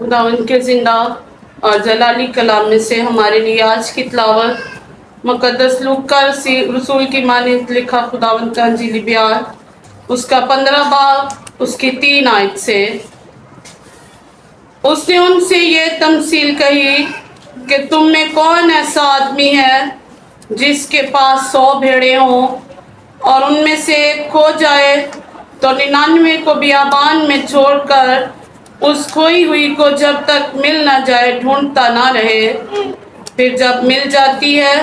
खुदावंद के ज़िंदा और जलाली कलाम में से हमारे लिए आज की तिलावत मुक़द्दस लूका रसूल की मानित लिखा खुदावंद का अंजीली बयान उसका 15 बाब उसकी 3 आयत से। उसने उनसे ये तमसील कही कि तुम में कौन ऐसा आदमी है जिसके पास 100 भेड़ें हों और उनमें से एक खो जाए तो 99 को बियाबान में छोड़कर उस खोई हुई को जब तक मिल न जाए ढूंढता ना रहे। फिर जब मिल जाती है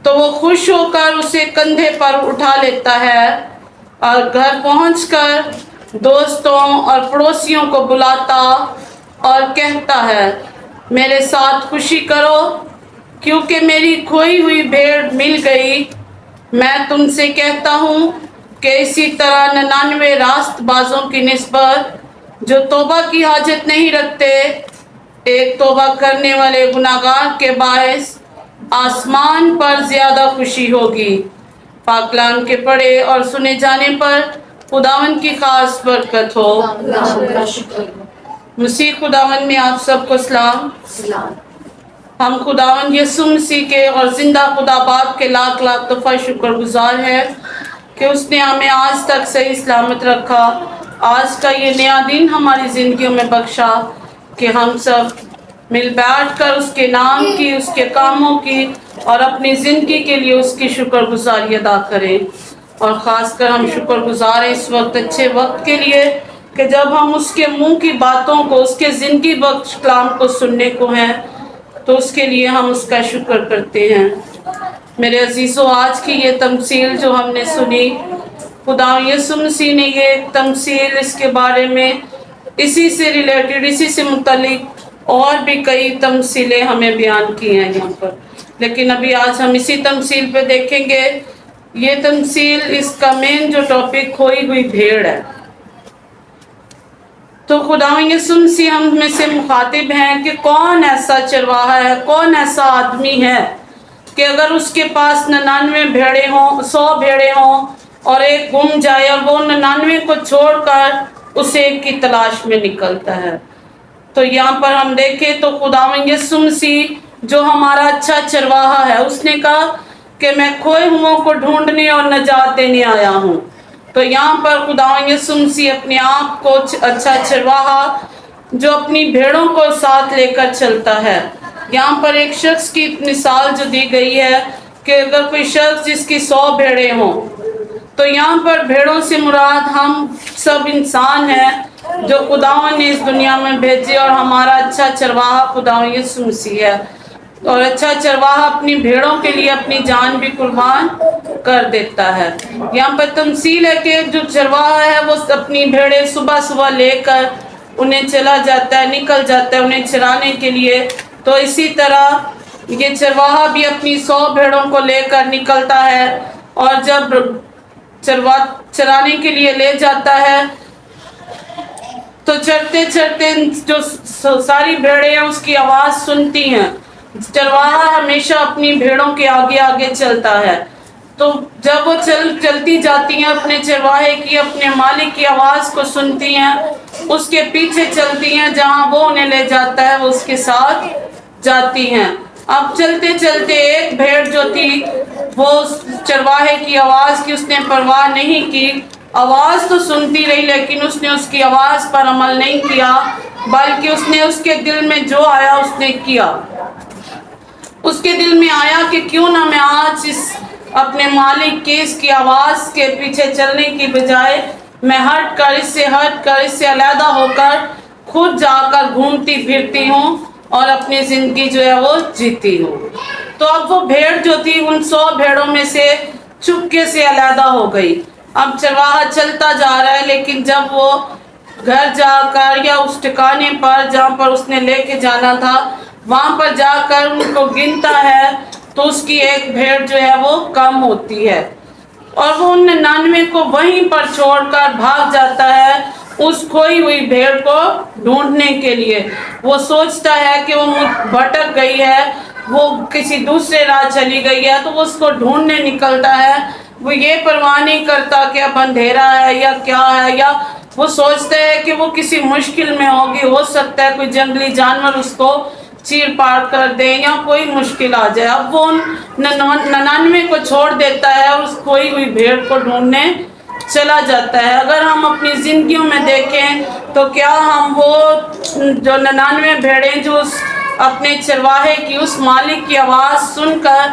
तो वो खुश होकर उसे कंधे पर उठा लेता है और घर पहुंचकर दोस्तों और पड़ोसियों को बुलाता और कहता है, मेरे साथ खुशी करो क्योंकि मेरी खोई हुई भेड़ मिल गई। मैं तुमसे कहता हूँ कि इसी तरह 99 रास्तबाजों की निस्बत जो तौबा की हाजत नहीं रखते, एक तौबा करने वाले गुनाहगार के बायस आसमान पर ज्यादा खुशी होगी। पाकलाम के पढ़े और सुने जाने पर खुदावन की खास बरकत हो। मसीह खुदावन में आप सबको सलाम। हम खुदावन यसु मसीह के और जिंदा खुदा बाप के लाख लाख दफ़ा शुक्रगुजार है कि उसने हमें आज तक सही सलामत रखा। आज का ये नया दिन हमारी ज़िंदगियों में बख्शा कि हम सब मिल बैठ कर उसके नाम की, उसके कामों की और अपनी ज़िंदगी के लिए उसकी शुक्रगुजारी अदा करें। और ख़ासकर हम शुक्रगुजार हैं इस वक्त अच्छे वक्त के लिए कि जब हम उसके मुंह की बातों को, उसके ज़िंदगी बख्श कलाम को सुनने को हैं, तो उसके लिए हम उसका शुक्र करते हैं। मेरे अजीज़ों, आज की ये तमसील जो हमने सुनी, खुदा यसु मसीह ने ये तमसील इसके बारे में इसी से रिलेटेड, इसी से मुतल्लिक और भी कई तमसीलें हमें बयान की हैं यहाँ पर, लेकिन अभी आज हम इसी तमसील पे देखेंगे। ये तमसील, इसका मेन जो टॉपिक खोई हुई भेड़ है। तो खुदा यसु मसीह हम में से मुखातिब हैं कि कौन ऐसा चरवाहा है, कौन ऐसा आदमी है कि अगर उसके पास 99 भेड़ें हों, 100 भेड़ें हों और एक गुम जाए और वो 99 को छोड़कर उसे एक की तलाश में निकलता है। तो यहाँ पर हम देखें तो खुदावंद यीशु मसीह जो हमारा अच्छा चरवाहा है, उसने कहा कि मैं खोए हुओं को ढूंढने और नजात देने आया हूँ। तो यहाँ पर खुदावंद यीशु मसीह अपने आप को अच्छा चरवाहा जो अपनी भेड़ों को साथ लेकर चलता है। यहाँ पर एक शख्स की मिसाल जो दी गई है कि अगर कोई शख्स जिसकी 100 भेड़ें हों, तो यहाँ पर भेड़ों से मुराद हम सब इंसान हैं जो खुदावन ने इस दुनिया में भेजे और हमारा अच्छा चरवाहा खुदावन यीशु मसीह है। और अच्छा चरवाहा अपनी भेड़ों के लिए अपनी जान भी कुर्बान कर देता है। यहाँ पर तमसील है कि जो चरवाहा है वो अपनी भेड़ें सुबह सुबह लेकर उन्हें चला जाता है, निकल जाता है उन्हें चराने के लिए। तो इसी तरह ये चरवाहा भी अपनी 100 भेड़ों को लेकर निकलता है और जब चराने के लिए ले जाता है तो चरते चरते जो सारी भेड़ें हैं उसकी आवाज़ सुनती हैं। चरवाहा हमेशा अपनी भेड़ों के आगे आगे चलता है। तो जब वो चलती जाती हैं अपने चरवाहे की, अपने मालिक की आवाज़ को सुनती हैं, उसके पीछे चलती हैं, जहाँ वो उन्हें ले जाता है वो उसके साथ जाती हैं। अब चलते चलते एक भेड़ जो थी वो चरवाहे की आवाज़ की उसने परवाह नहीं की। आवाज़ तो सुनती रही लेकिन उसने उसकी आवाज़ पर अमल नहीं किया, बल्कि उसने उसके दिल में जो आया उसने किया। उसके दिल में आया कि क्यों ना मैं आज इस अपने मालिक की इसकी आवाज़ के पीछे चलने की बजाय मैं इससे अलहदा होकर खुद जाकर घूमती फिरती हूँ और अपनी ज़िंदगी जो है वो जीती हूँ। तो अब वो भेड़ जो थी उन 100 भेड़ों में से चुपके से अलहदा हो गई। अब चरवाहा चलता जा रहा है, लेकिन जब वो घर जाकर या उस ठिकाने पर जहाँ पर उसने लेके जाना था वहाँ पर जाकर उनको गिनता है तो उसकी एक भेड़ जो है वो कम होती है और वो उन 99 को वहीं पर छोड़कर भाग जाता है उस खोई हुई भेड़ को ढूंढने के लिए। वो सोचता है कि वो भटक गई है, वो किसी दूसरे राह चली गई है, तो वो उसको ढूंढने निकलता है। وہ یہ پرواہ نہیں کرتا کہ اب اندھیرا ہے یا کیا ہے، یا وہ سوچتے ہیں کہ وہ کسی مشکل میں ہوگی، ہو سکتا ہے کوئی جنگلی جانور اس کو چیر پاڑ کر دے یا کوئی مشکل آ جائے۔ اب وہ 99 کو چھوڑ دیتا ہے اور اس کھوئی ہوئی بھیڑ کو ڈھونڈنے چلا جاتا ہے۔ اگر ہم اپنی زندگیوں میں دیکھیں تو کیا ہم وہ جو 99 بھیڑیں جو اپنے چرواہے کی، اس مالک کی آواز سن کر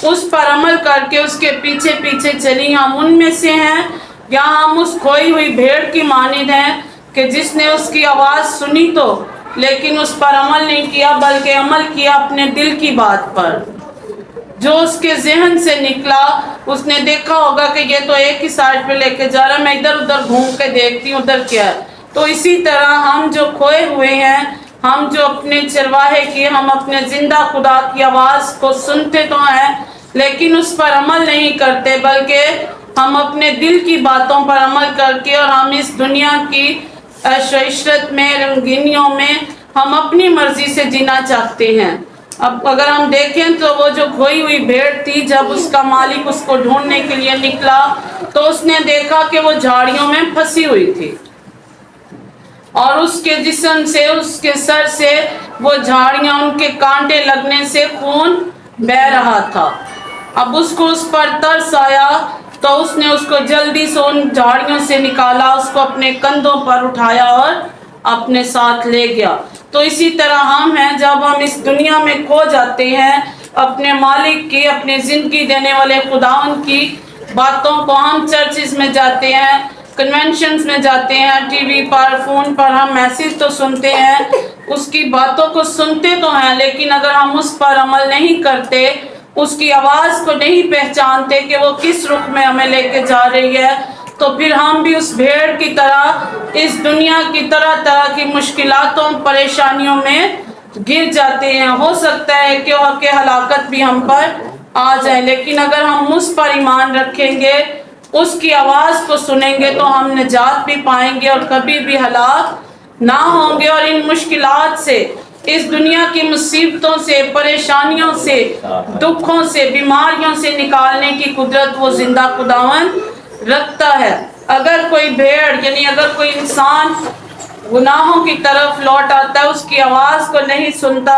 اس پر عمل کر کے اس کے پیچھے پیچھے چلی، ہم ان میں سے ہیں، یا ہم اس کھوئی ہوئی بھیڑ کی مانند ہیں کہ جس نے اس کی آواز سنی تو لیکن اس پر عمل نہیں کیا، بلکہ عمل کیا اپنے دل کی بات پر جو اس کے ذہن سے نکلا۔ اس نے دیکھا ہوگا کہ یہ تو ایک ہی سائڈ پہ لے کے جا رہا ہے، میں ادھر ادھر گھوم کے دیکھتی ہوں ادھر کیا ہے۔ تو اسی طرح ہم جو کھوئے ہوئے ہیں، ہم جو اپنے چرواہے کی، ہم اپنے زندہ خدا کی آواز کو سنتے تو ہیں لیکن اس پر عمل نہیں کرتے، بلکہ ہم اپنے دل کی باتوں پر عمل کر کے، اور ہم اس دنیا کی عیش و عشرت میں، رنگینیوں میں ہم اپنی مرضی سے جینا چاہتے ہیں۔ اب اگر ہم دیکھیں تو وہ جو کھوئی ہوئی بھیڑ تھی، جب اس کا مالک اس کو ڈھونڈنے کے لیے نکلا تو اس نے دیکھا کہ وہ جھاڑیوں میں پھنسی ہوئی تھی اور اس کے جسم سے، اس کے سر سے وہ جھاڑیاں، ان کے کانٹے لگنے سے خون بہہ رہا تھا۔ اب اس کو اس پر ترس آیا تو اس نے اس کو جلدی سے ان جھاڑیوں سے نکالا، اس کو اپنے کندھوں پر اٹھایا اور اپنے ساتھ لے گیا۔ تو اسی طرح ہم ہیں، جب ہم اس دنیا میں کھو جاتے ہیں، اپنے مالک کی، اپنے زندگی دینے والے خداوند کی باتوں کو، ہم چرچز میں جاتے ہیں، کنونشنز میں جاتے ہیں، ٹی وی پر، فون پر ہم میسیج تو سنتے ہیں، اس کی باتوں کو سنتے تو ہیں، لیکن اگر ہم اس پر عمل نہیں کرتے، اس کی آواز کو نہیں پہچانتے کہ وہ کس رخ میں ہمیں لے کے جا رہی ہے، تو پھر ہم بھی اس بھیڑ کی طرح اس دنیا کی طرح طرح کی مشکلاتوں، پریشانیوں میں گر جاتے ہیں۔ ہو سکتا ہے کہ ہلاکت بھی ہم پر آ جائے، لیکن اگر ہم اس پر ایمان رکھیں گے، اس کی آواز کو سنیں گے، تو ہم نجات بھی پائیں گے اور کبھی بھی ہلاک نہ ہوں گے۔ اور ان مشکلات سے، اس دنیا کی مصیبتوں سے، پریشانیوں سے، دکھوں سے، بیماریوں سے نکالنے کی قدرت وہ زندہ خداوند رکھتا ہے۔ اگر کوئی بھیڑ، یعنی اگر کوئی انسان گناہوں کی طرف لوٹ آتا ہے، اس کی آواز کو نہیں سنتا،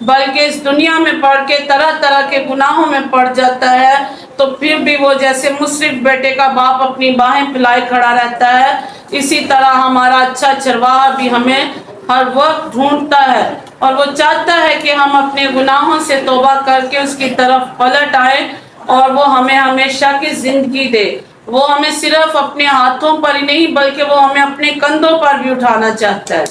بلکہ اس دنیا میں پڑ کے طرح طرح کے گناہوں میں پڑ جاتا ہے، تو پھر بھی وہ جیسے مصرف بیٹے کا باپ اپنی باہیں پھیلائے کھڑا رہتا ہے، اسی طرح ہمارا اچھا چرواہا بھی ہمیں ہر وقت ڈھونڈتا ہے اور وہ چاہتا ہے کہ ہم اپنے گناہوں سے توبہ کر کے اس کی طرف پلٹ آئیں اور وہ ہمیں ہمیشہ کی زندگی دے۔ وہ ہمیں صرف اپنے ہاتھوں پر ہی نہیں، بلکہ وہ ہمیں اپنے کندھوں پر بھی اٹھانا چاہتا ہے،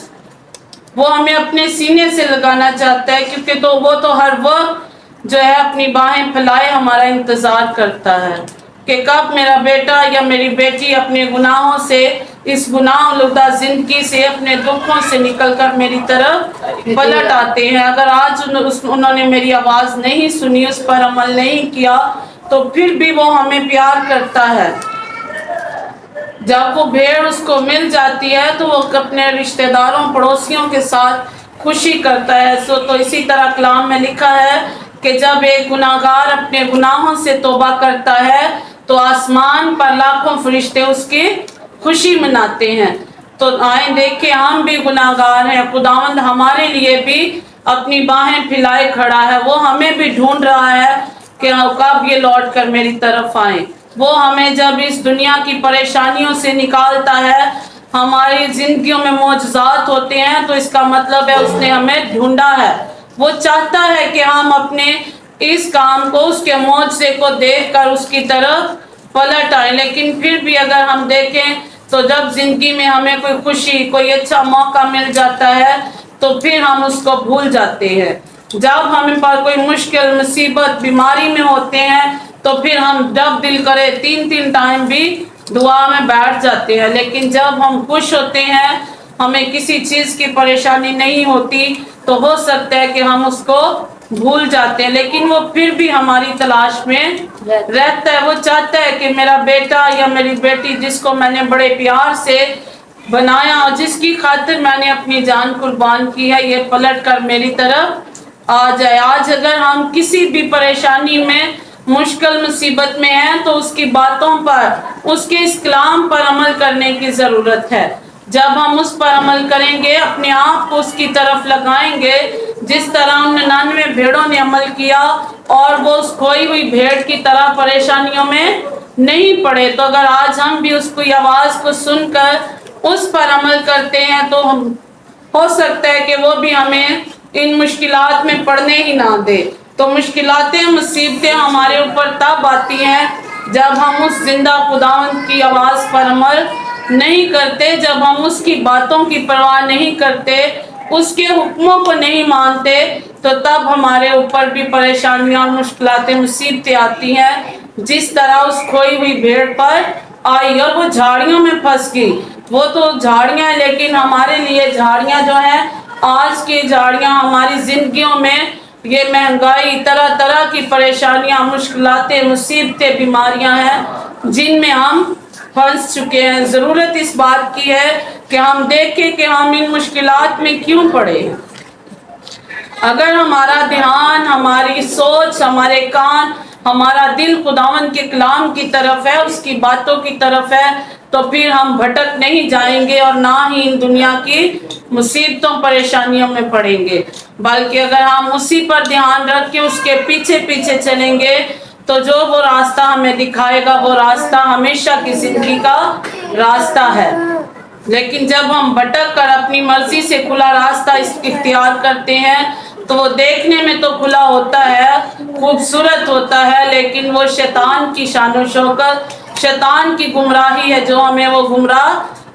وہ ہمیں اپنے سینے سے لگانا چاہتا ہے، کیونکہ تو وہ تو ہر وقت جو ہے اپنی باہیں پھیلائے ہمارا انتظار کرتا ہے کہ کب میرا بیٹا یا میری بیٹی اپنے گناہوں سے، اس گناہ آلودہ زندگی سے، اپنے دکھوں سے نکل کر میری طرف پلٹ آتے ہیں۔ اگر آج انہوں نے میری آواز نہیں سنی، اس پر عمل نہیں کیا، تو پھر بھی وہ ہمیں پیار کرتا ہے۔ جب وہ بھیڑ اس کو مل جاتی ہے تو وہ اپنے رشتہ داروں، پڑوسیوں کے ساتھ خوشی کرتا ہے۔ تو اسی طرح کلام میں لکھا ہے کہ جب ایک گناہگار اپنے گناہوں سے توبہ کرتا ہے تو آسمان پر لاکھوں فرشتے اس کی خوشی مناتے ہیں۔ تو آئیں دیکھیں، ہم بھی گناہگار ہیں، خداوند ہمارے لیے بھی اپنی باہیں پھیلائے کھڑا ہے، وہ ہمیں بھی ڈھونڈ رہا ہے کہ کب یہ لوٹ کر میری طرف آئیں۔ وہ ہمیں جب اس دنیا کی پریشانیوں سے نکالتا ہے، ہماری زندگیوں میں معجزات ہوتے ہیں، تو اس کا مطلب ہے اس نے ہمیں ڈھونڈا ہے۔ وہ چاہتا ہے کہ ہم اپنے اس کام کو، اس کے معجزے کو دیکھ کر اس کی طرف پلٹ آئیں۔ لیکن پھر بھی اگر ہم دیکھیں تو جب زندگی میں ہمیں کوئی خوشی، کوئی اچھا موقع مل جاتا ہے تو پھر ہم اس کو بھول جاتے ہیں۔ جب ہمیں پر کوئی مشکل، مصیبت، بیماری میں ہوتے ہیں تو پھر ہم جب دل کرے 3 ٹائم بھی دعا میں بیٹھ جاتے ہیں، لیکن جب ہم خوش ہوتے ہیں، ہمیں کسی چیز کی پریشانی نہیں ہوتی، تو ہو سکتا ہے کہ ہم اس کو بھول جاتے ہیں، لیکن وہ پھر بھی ہماری تلاش میں رہتا ہے۔ وہ چاہتا ہے کہ میرا بیٹا یا میری بیٹی، جس کو میں نے بڑے پیار سے بنایا اور جس کی خاطر میں نے اپنی جان قربان کی ہے، یہ پلٹ کر میری طرف آ جائے۔ آج اگر ہم کسی بھی پریشانی میں मुश्किल मुसीबत में है तो उसकी बातों पर, उसके इस कलाम पर अमल करने की ज़रूरत है। जब हम उस पर अमल करेंगे, अपने आप को उसकी तरफ लगाएंगे, जिस तरह उन 99 भेड़ों ने अमल किया और वो उस खोई हुई भेड़ की तरह परेशानियों में नहीं पड़े, तो अगर आज हम भी उसकी आवाज़ को सुनकर उस पर अमल करते हैं तो हम हो सकता है कि वो भी हमें इन मुश्किलात में पड़ने ही ना दे। तो मुश्किलातें, मुसीबतें हमारे ऊपर तब आती हैं जब हम उस जिंदा खुदावंद की आवाज़ पर अमल नहीं करते, जब हम उसकी बातों की परवाह नहीं करते, उसके हुक्मों को नहीं मानते, तो तब हमारे ऊपर भी परेशानियां और मुश्किलातें, मुसीबतें आती हैं, जिस तरह उस खोई हुई भेड़ पर आई और वो झाड़ियों में फंस गई। वो तो झाड़ियां हैं, लेकिन हमारे लिए झाड़ियां जो हैं, आज की झाड़ियां हमारी जिंदगियों में ये महंगाई, तरह तरह की परेशानियां, मुश्किलातें, मुसीबतें, बीमारियां हैं जिनमें हम फंस चुके हैं। ज़रूरत इस बात की है कि हम देखें कि हम इन मुश्किलात में क्यों पड़े। अगर हमारा ध्यान, हमारी सोच, हमारे कान, हमारा दिल खुदावंद के कलाम की तरफ है, उसकी बातों की तरफ है, तो फिर हम भटक नहीं जाएंगे और ना ही इन दुनिया की मुसीबतों, परेशानियों में पड़ेंगे। बल्कि अगर हम उसी पर ध्यान रख के उसके पीछे पीछे चलेंगे, तो जो वो रास्ता हमें दिखाएगा, वो रास्ता हमेशा की जिंदगी का रास्ता है। लेकिन जब हम भटक कर अपनी मर्जी से खुला रास्ता इख्तियार करते हैं, तो वो देखने में तो खुला होता है, खूबसूरत होता है, लेकिन वो शैतान की शान शौकत, शैतान की गुमराही है जो हमें वो गुमराह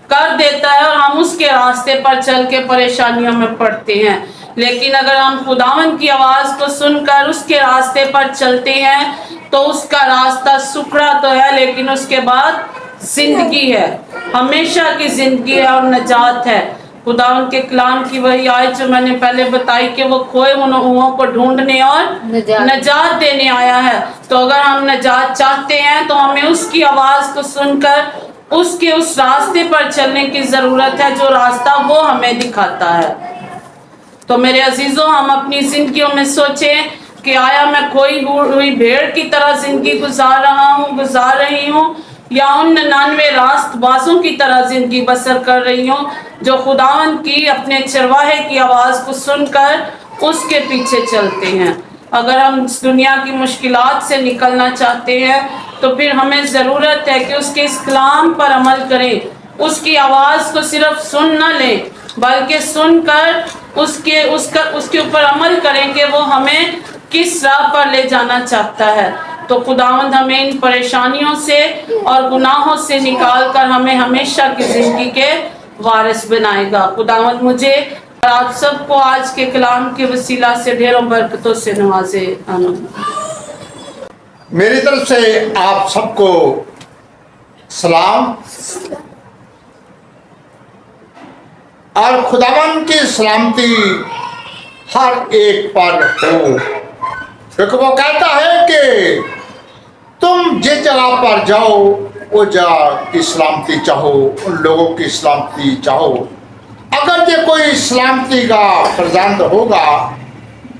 कर देता है और हम उसके रास्ते पर चल के परेशानियों में पड़ते हैं। लेकिन अगर हम खुदावंद की आवाज़ को सुनकर उसके रास्ते पर चलते हैं, तो उसका रास्ता सुखड़ा तो है, लेकिन उसके बाद जिंदगी है, हमेशा की जिंदगी है और नजात है। खुदावंद के कलाम की वही आयत जो मैंने पहले बताई कि वो खोए हुओं को ढूंढने और नजात देने आया है। तो अगर हम नजात चाहते हैं, तो हमें उसकी आवाज़ को सुनकर उसके उस रास्ते पर चलने की ज़रूरत है, जो रास्ता वो हमें दिखाता है। तो मेरे अजीजों, हम अपनी जिंदगियों में सोचें कि आया मैं खोई हुई भेड़ की तरह जिंदगी गुजार रही हूँ, या उन 99 रास्तबाजों की तरह जिंदगी बसर कर रही हूँ, जो खुदावंद की, अपने चरवाहे की आवाज़ को सुनकर उसके पीछे चलते हैं। अगर हम इस दुनिया की मुश्किलात से निकलना चाहते हैं, तो फिर हमें ज़रूरत है कि उसके इस कलाम पर अमल करें, उसकी आवाज़ को सिर्फ सुन न लें, बल्कि सुनकर उसके ऊपर अमल करें कि वो हमें किस राह पर ले जाना चाहता है। तो खुदावंद हमें इन परेशानियों से और गुनाहों से निकाल कर हमें हमेशा की जिंदगी के वारिस बनाएगा। खुदावंद मुझे और आप सबको आज के कलाम के वसीला से ढेरों बरकतों से नवाजे। आमीन। मेरी तरफ से आप सबको सलाम और खुदावन की सलामती हर एक पर हो, क्योंकि वो कहता है कि तुम जिस जगह पर जाओ, वो जगह की सलामती चाहो, उन लोगों की सलामती चाहो। अगर ये कोई सलामती का फर्जंद होगा,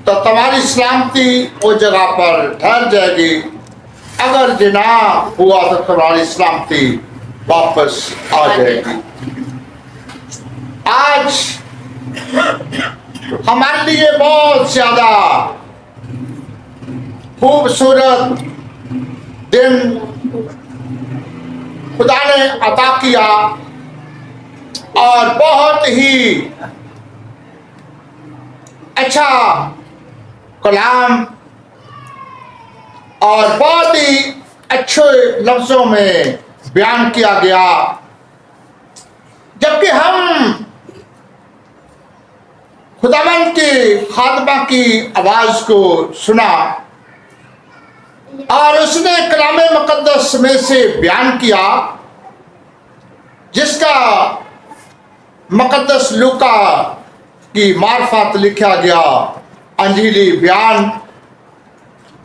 तो तुम्हारी सलामती उस जगह पर ठहर जाएगी। अगर जिना हुआ तो तुम्हारी सलामती वापस आ जाएगी। आज हमारे लिए बहुत ज्यादा खूबसूरत दिन खुदा ने अता किया और बहुत ही अच्छा कलाम और बहुत ही अच्छे लफ्जों में बयान किया गया। जबकि हम खुदावंद की खादमा की आवाज को सुना और उसने कलामे मुकद्दस में से बयान किया, जिसका मुकद्दस लूका की मार्फत लिखा गया अंजीली बयान,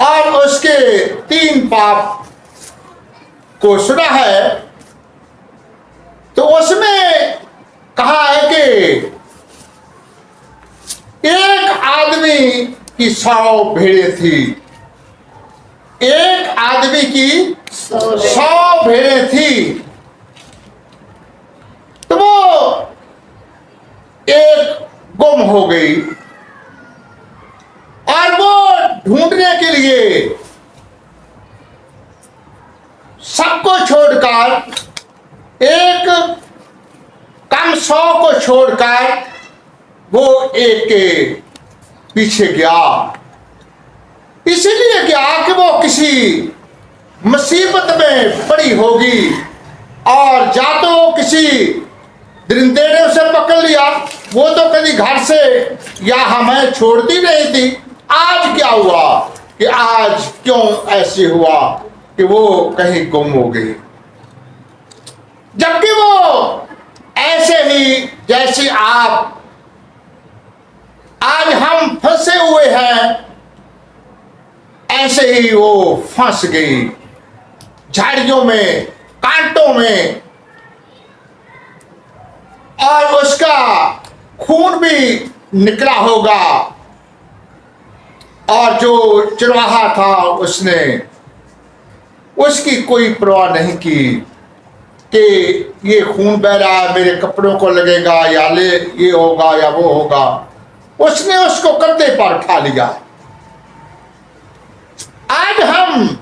और उसके 3 पाप को सुना है। तो उसमें कहा है कि एक आदमी की 100 भेड़ें थी, एक आदमी की 100 भेड़ें थी, तो वो एक गुम हो गई और वो ढूंढने के लिए सबको छोड़कर, एक कम 100 को छोड़कर वो एक के पीछे गया। इसलिए गया कि वो किसी मुसीबत में पड़ी होगी, और जा तो किसी दरिंदे ने उसे पकड़ लिया, वो तो कभी घर से या हमें छोड़ती नहीं थी। आज क्या हुआ कि आज क्यों ऐसे हुआ कि वो कहीं गुम हो गई, जबकि वो ऐसे ही जैसे आप आज हम फंसे हुए हैं, ऐसे ही वो फंस गई झाड़ियों में, कांटों में, और उसका खून भी निकला होगा। और जो चरवाहा था उसने उसकी कोई परवाह नहीं की कि ये खून बह रहा है, मेरे कपड़ों को लगेगा या ले ये होगा या वो होगा। उसने उसको कंधे पर उठा लिया। आज हम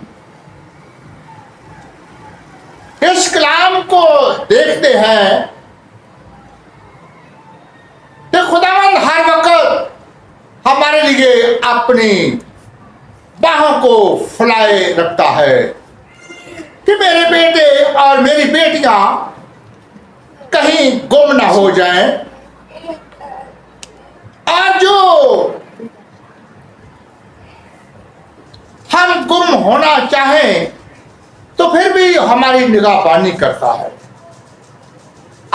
इस कलाम को देखते हैं कि खुदावंद हर वक्त हमारे लिए अपनी बाहों को फैलाए रखता है कि मेरे बेटे और मेरी बेटियां कहीं गुम ना हो जाएं। और जो हम गुम होना चाहें तो फिर भी हमारी निगाहबानी करता है,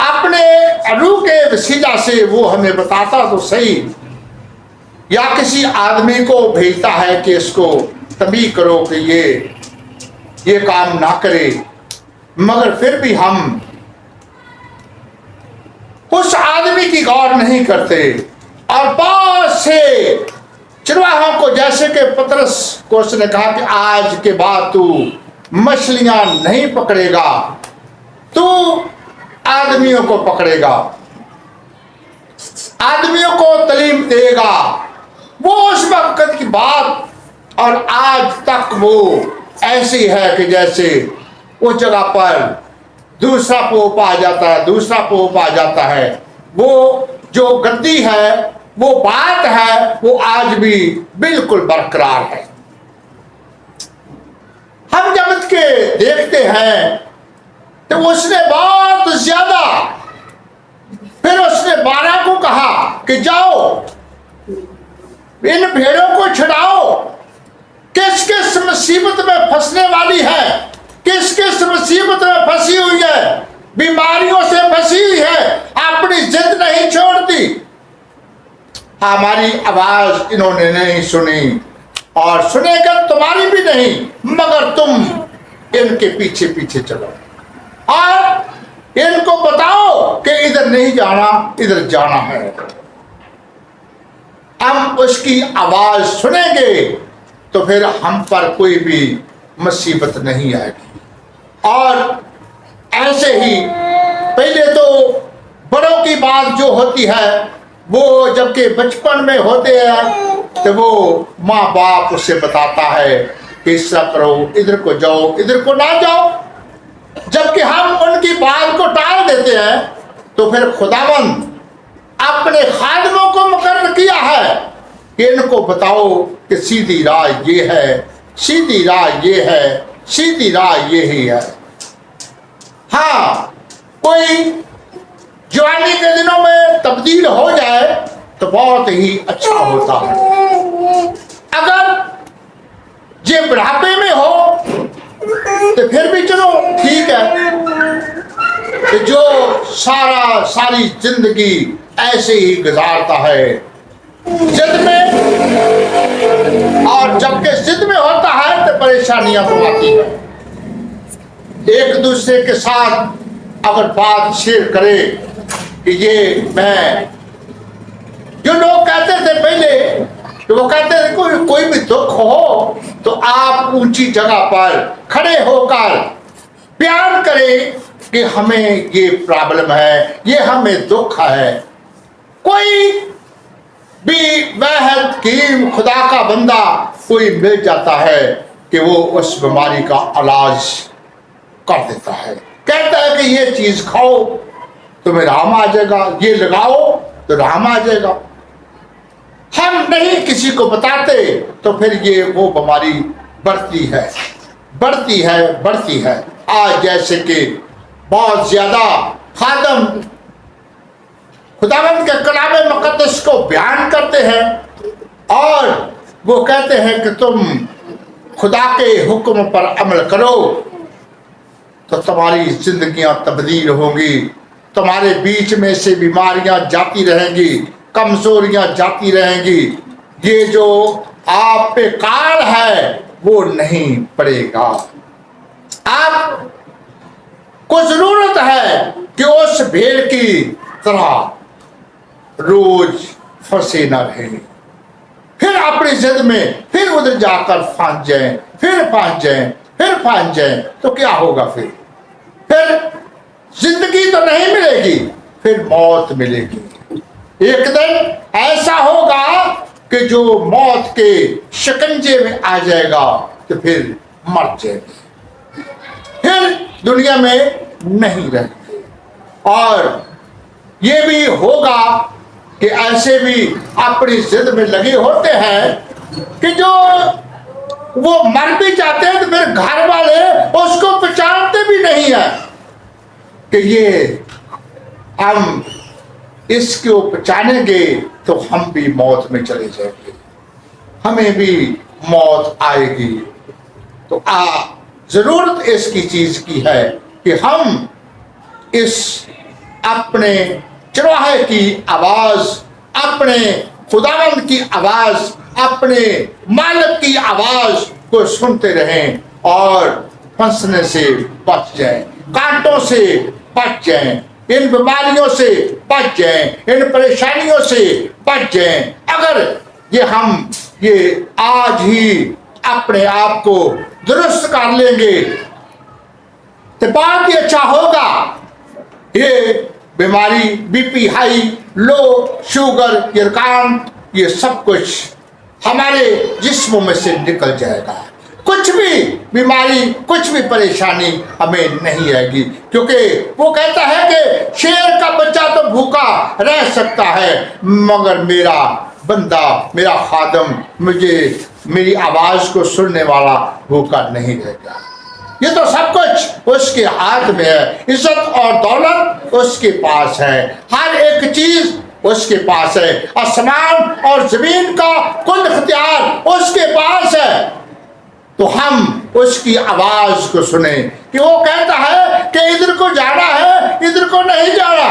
अपने रूह के वसीला से वो हमें बताता तो सही, या किसी आदमी को भेजता है कि इसको तंबीह करो कि ये काम ना करे, मगर फिर भी हम उस आदमी की गौर नहीं करते। और बहुत से चरवाहों को, जैसे कि पतरस को उसने कहा कि आज के बाद तू मछलियां नहीं पकड़ेगा, तू आदमियों को पकड़ेगा, आदमियों को तालीम देगा। वो उस वक्त की बात और आज तक वो ऐसी है कि जैसे उस जगह पर दूसरा पोप आ जाता है, दूसरा पोप आ जाता है। वो जो गद्दी है, वो बात है, वो आज भी बिल्कुल बरकरार है। हम जब इसके देखते हैं तो उसने बहुत ज्यादा, फिर उसने 12 को कहा कि जाओ इन भेड़ों को छुड़ाओ, किस किस मुसीबत में फंसने वाली है, किस किस मुसीबत में फंसी हुई है, बीमारियों से फंसी हुई है, अपनी जिद नहीं छोड़ती। हमारी आवाज इन्होंने नहीं सुनी और सुनेगा तुम्हारी भी नहीं, मगर तुम इनके पीछे पीछे चलो और इनको बताओ कि इधर नहीं जाना, इधर जाना है। हम उसकी आवाज सुनेंगे तो फिर हम पर कोई भी मुसीबत नहीं आएगी। और ऐसे ही पहले तो बड़ों की बात जो होती है, वो जबकि बचपन में होते हैं तो वो माँ बाप उससे बताता है कि ऐसा करो, इधर को जाओ, इधर को ना जाओ। जबकि हम उनकी बात को टाल देते हैं तो फिर खुदावंद अपने खादमों को मुकर्रर किया है कि इनको बताओ कि सीधी राह ये है, सीधी राह ये है, सीधी राह ये ही है। हाँ, कोई जवानी के दिनों में तब्दील हो जाए तो बहुत ही अच्छा होता है। अगर ये बुढ़ापे में हो तो फिर भी चलो ठीक है, कि जो सारी जिंदगी ऐसे ही गुजारता है जिद में, और जबकि जिद में होता है तो परेशानियां तो आती है। एक दूसरे के साथ अगर बात शेयर करे कि ये मैं, जो लोग कहते थे पहले कि वो कहते हैं कोई भी दुख हो तो आप ऊंची जगह पर खड़े होकर बयान करें कि हमें ये प्रॉब्लम है, ये हमें दुख है। कोई भी वह हकीम खुदा का बंदा कोई मिल जाता है कि वो उस बीमारी का इलाज कर देता है, कहता है कि ये चीज खाओ तुम्हें राम आ जाएगा, ये लगाओ तो राम आ जाएगा। हम नहीं किसी को बताते तो फिर ये वो बीमारी बढ़ती है बढ़ती है बढ़ती है। आज जैसे कि बहुत ज्यादा खादम खुदावंद के कलाम मुकद्दस को बयान करते हैं और वो कहते हैं कि तुम खुदा के हुक्म पर अमल करो तो तुम्हारी जिंदगियां तब्दील होंगी, तुम्हारे बीच में से बीमारियां जाती रहेंगी, कमजोरियां जाती रहेंगी, ये जो आप पे काल है वो नहीं पड़ेगा। आप को जरूरत है कि उस भेड़ की तरह रोज फंसे न रहे, फिर अपनी जिद में फिर उधर जाकर फंस जाएं, फिर फंस जाएं, फिर फंस जाएं, तो क्या होगा? फिर जिंदगी तो नहीं मिलेगी, फिर मौत मिलेगी। एक दिन ऐसा होगा कि जो मौत के शिकंजे में आ जाएगा तो फिर मर जाएगा, फिर दुनिया में नहीं रहेंगे। और ये भी होगा कि ऐसे भी अपनी जिद में लगे होते हैं कि जो वो मर भी जाते हैं तो फिर घर वाले उसको पहचानते भी नहीं है कि ये हम इसको पहचानेंगे तो हम भी मौत में चले जाएंगे, हमें भी मौत आएगी। तो जरूरत इसकी चीज की है कि हम इस अपने चरवाहे की आवाज, अपने खुदावंद की आवाज, अपने मालिक की आवाज को सुनते रहें और फंसने से बच जाएं, कांटों से बच जाएं, इन बीमारियों से बच जाएं, इन परेशानियों से बच जाएं। अगर ये आज ही अपने आप को दुरुस्त कर लेंगे तो बहुत ही अच्छा होगा। ये बीमारी बीपी हाई, लो, शुगर, यरकान, ये सब कुछ हमारे जिस्मों में से निकल जाएगा। कुछ भी बीमारी, कुछ भी परेशानी हमें नहीं आएगी, क्योंकि वो कहता है कि शेर का बच्चा तो भूखा रह सकता है मगर मेरा बंदा, मेरा खादम, मेरी आवाज को सुनने वाला भूखा नहीं रहेगा। ये तो सब कुछ उसके हाथ में है, इज्जत और दौलत उसके पास है, हर एक चीज उसके पास है, आसमान और जमीन का कुल इख्तियार उसके पास है। तो हम उसकी आवाज को सुने कि वो कहता है कि इधर को जाना है, इधर को नहीं जाना।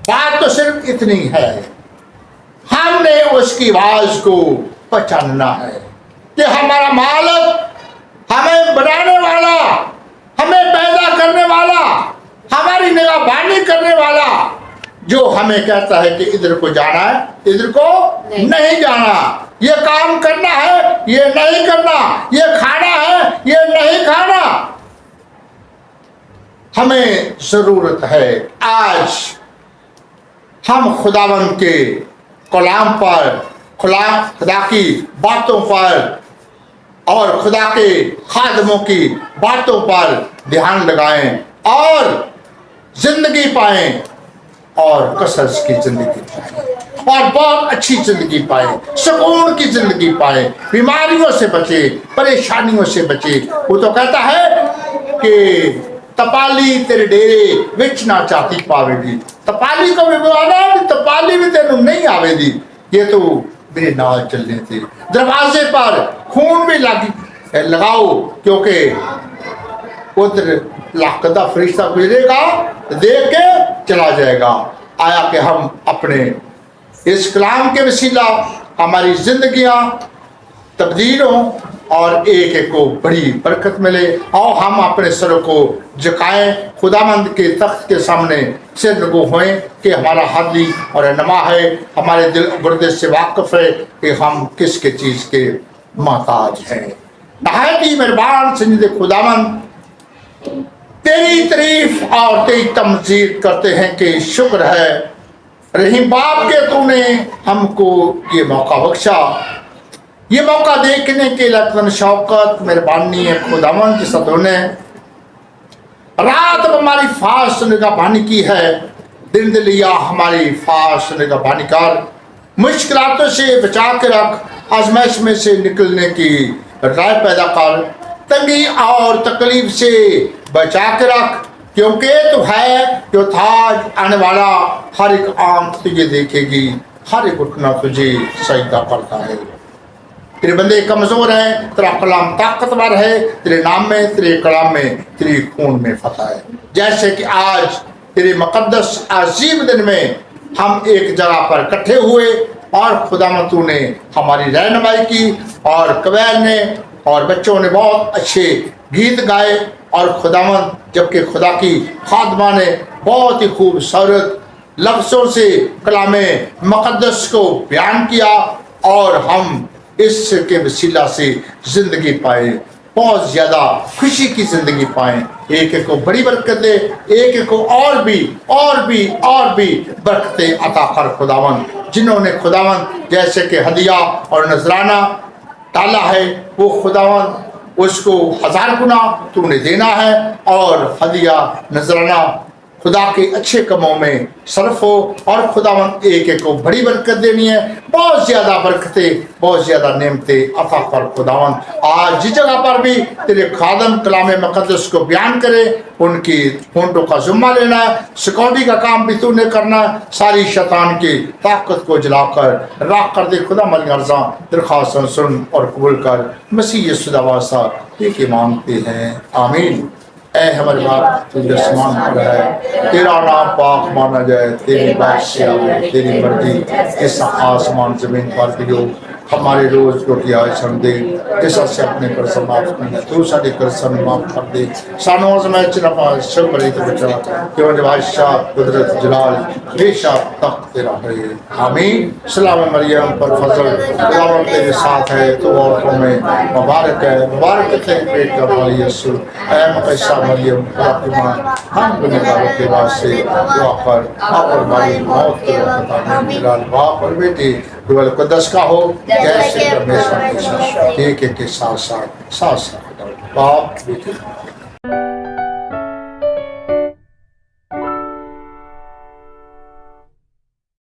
बात तो सिर्फ इतनी है, हमने उसकी आवाज को पहचानना है कि हमारा मालिक, हमें बनाने वाला, हमें पैदा करने वाला, हमारी निगाहबानी करने वाला, जो हमें कहता है कि इधर को जाना है, इधर को नहीं जाना, ये काम करना है, ये नहीं करना, ये खाना है, ये नहीं खाना। हमें जरूरत है आज हम खुदावंद के कलाम पर, खुदा की बातों पर और खुदा के खादमों की बातों पर ध्यान लगाएं और जिंदगी पाएं और कसरत की जिंदगी पाएं और बहुत अच्छी जिंदगी पाएं, सुकून की जिंदगी पाएं, बीमारियों से बचे, परेशानियों से बचे। वो तो कहता है कि तपाली तेरे डेरे विच ना चाहती पावेगी, तपाली को भी बुलाना, तपाली भी तेनू नहीं आवेगी, ये तो मेरे नाल चलने थे। दरवाजे पर खून भी लगाओ क्योंकि उधर लाख का फरिश्ता गुजरेगा, देख के चला जाएगा। आया कि हम अपने इस कलाम के वसीला हमारी जिंदगियां तब्दील हों اور ایک ایک کو بڑی برکت ملے. اور ہم اپنے سروں کو جھکائیں خداوند کے تخت کے سامنے سر نگو ہوئیں کہ ہمارا حاضری اور رہنما ہے, ہمارے دل گردے سے واقف ہے کہ ہم کس کے چیز کے محتاج ہیں. نہایت ہی مہربان سنجید خداوند, تیری تعریف اور تیری تمجید کرتے ہیں کہ شکر ہے رحیم باپ کے تو نے ہم کو یہ موقع بخشا, یہ موقع دیکھنے کے لطف شوقت مہربانی ہے خداوند جس تو نے رات ہماری فاش نگہبانی کی ہے, دن دلیا ہماری فاش نگہبانی کر, مشکلاتوں سے بچا کے رکھ, آزمائش میں سے نکلنے کی رائے پیدا کر, تنگی اور تکلیف سے بچا کے رکھ, کیونکہ تو ہے جو تاج آنے والا, ہر ایک آنکھ تجھے دیکھے گی, ہر ایک اٹھنا تجھے سجدہ کرتا ہے. تیرے بندے کمزور ہیں, تیرا کلام طاقتور ہے, تیرے نام میں, تیرے کلام میں, تیرے خون میں فتح ہے. جیسے کہ آج تیرے مقدس عظیم دن میں ہم ایک جگہ پر اکٹھے ہوئے اور خداوند تو نے ہماری رہنمائی کی, اور قبیل نے اور بچوں نے بہت اچھے گیت گائے, اور خداوند جبکہ خدا کی خادمہ نے بہت ہی خوبصورت لفظوں سے کلام مقدس کو بیان کیا, اور ہم اس کے وسیلہ سے زندگی پائے, بہت زیادہ خوشی کی زندگی پائیں. ایک ایک کو بڑی برکت دے, ایک ایک کو اور بھی برکتیں عطا کر خداوند, جنہوں نے خداوند جیسے کہ ہدیہ اور نذرانہ ڈالا ہے, وہ خداوند اس کو 1000 گنا تو نے دینا ہے, اور ہدیہ نذرانہ خدا کے اچھے کاموں میں صرف ہو, اور خداوند ایک ایک کو بڑی برکت دینی ہے, بہت زیادہ برکتیں, بہت زیادہ نعمتیں عطا کر خداوند. آج جس جگہ پر بھی تیرے خادم کلام مقدس کو بیان کرے, ان کی فونٹوں کا ذمہ لینا ہے, سیکورٹی کا کام بھی تو نے کرنا ہے, ساری شیطان کی طاقت کو جلا کر راکھ کر دے. خدا ہماری عرضاں درخواستیں سن اور قبول کر, مسیح یسوع کا واسطہ یہ کہ مانگتے ہیں, آمین. اے ہمارے باپ تو جو آسمان پر ہے, تیرا نام پاک مانا جائے, تیری بادشاہی آئے, تیری مرضی اس آسمان زمین پر بھی ہو. ہمارے روز روٹی آج ہم دے, جیسا سے اپنے قرض معاف کرنا, تو سارے قرض معاف کر دے. سانو آزمائش نہ پا, شر بری تو بچا, کیوں جو بادشاہ قدرت جلال ہمیشہ تخت تیرا ہے, آمین. سلام مریم پر فضل خداوند تیرے ساتھ ہے, تو عورتوں میں مبارک ہے, مبارک ہے پیٹ کا پھل یسوع. اے مقدسہ مریم خدا کی ماں, ہم گنہگاروں کے واسطے دعا کر, اور ہماری موت کے وقت آمین. جلال باپ اور بیٹی روح القدس کا ہو, جیسے ہمیشہ ایک ایک کے ساتھ باپ بیٹی